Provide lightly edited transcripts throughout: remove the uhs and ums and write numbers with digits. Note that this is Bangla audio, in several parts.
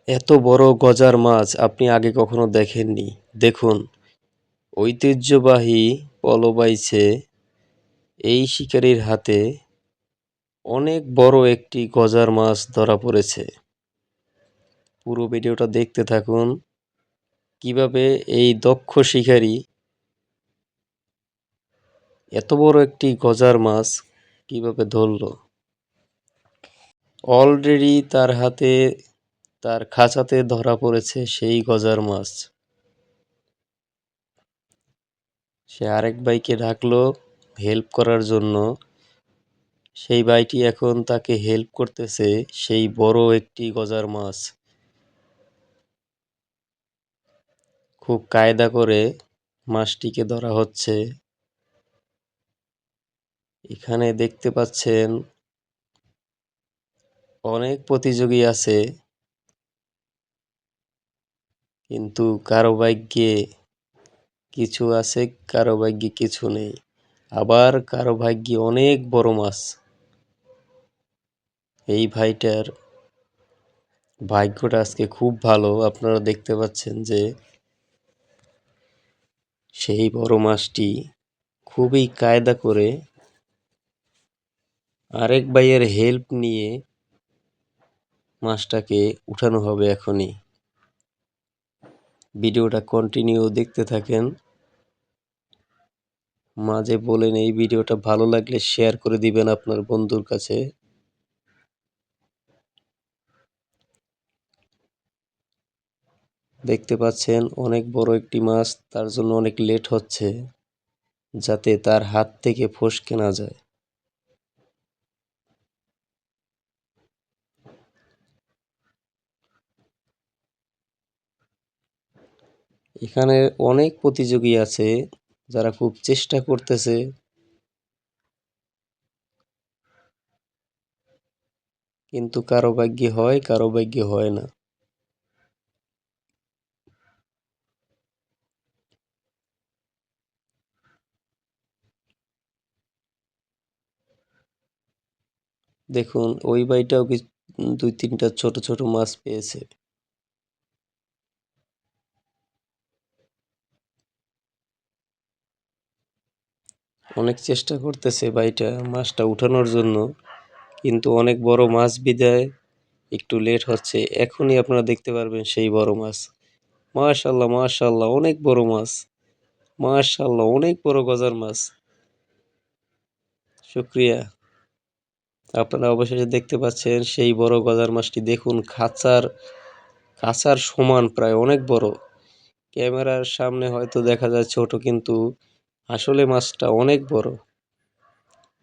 এত বড় গজার মাছ আপনি আগে কখনো দেখেননি। দেখুন, ঐতিহ্যবাহী পলো বাইছে এই শিকারীর হাতে অনেক বড় একটি গজার মাছ ধরা পড়েছে। পুরো ভিডিওটা দেখতে থাকুন কিভাবে এই দক্ষ শিকারী এত বড় একটি গজার মাছ কিভাবে ধরল। অলরেডি তার খাঁচাতে ধরা পড়েছে সেই গজার মাছ। সে আরেক ভাইকে ডাকলো হেল্প করার জন্য। সেই ভাইটি এখন তাকে হেল্প করতেছে সেই বড় একটি গজার মাছ। খুব কায়দা করে মাছটিকে ধরা হচ্ছে। এখানে দেখতে পাচ্ছেন অনেক প্রতিযোগী আছে, কিন্তু কারো ভাগ্যে কিছু আছে, কারো ভাগ্যে কিছু নেই। আবার কারো ভাগ্যে অনেক বড় মাছ। এই ভাইটার ভাগ্যটা আজকে খুব ভালো। আপনারা দেখতে পাচ্ছেন যে সেই বড় মাছটি খুবই কায়দা করে আরেক ভাইয়ের হেল্প নিয়ে মাছটাকে উঠানো হবে এখনই। ভিডিওটা কন্টিনিউ দেখতে থাকেন। মাঝে বলেন এই ভিডিওটা ভালো লাগলে শেয়ার করে দিবেন আপনার বন্ধুর কাছে। দেখতে পাচ্ছেন অনেক বড় একটি মাছ, তার জন্য অনেক লেট হচ্ছে যাতে তার হাত থেকে ফসকে না যায়। এখানে অনেক প্রতিযোগী আছে যারা খুব চেষ্টা করতেছে, কিন্তু কারো ভাগ্যে হয়, কারো ভাগ্যে হয় না। দেখুন ওই ভাইটাও দুই তিনটা ছোট ছোট মাছ পেয়েছে। অনেক চেষ্টা করতেছে ভাইটা মাছটা উঠানোর জন্য, কিন্তু অনেক বড় মাছ বিদায় একটু লেট হচ্ছে। এখনই আপনারা দেখতে পারবেন সেই বড় মাছ। মাশাআল্লাহ মাশাআল্লাহ, অনেক বড় মাছ। মাশাআল্লাহ, অনেক বড় গজার মাছ। শুকরিয়া। আপনারা অবশেষে দেখতে পাচ্ছেন সেই বড় গজার মাছটি। দেখুন খাঁচার সমান, প্রায় অনেক বড়। ক্যামেরার সামনে হয়তো দেখা যায় ছোট, কিন্তু আসলে মাছটা অনেক বড়।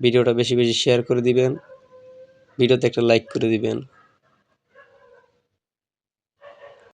ভিডিওটা বেশি বেশি শেয়ার করে দিবেন, ভিডিওতে একটা লাইক করে দিবেন।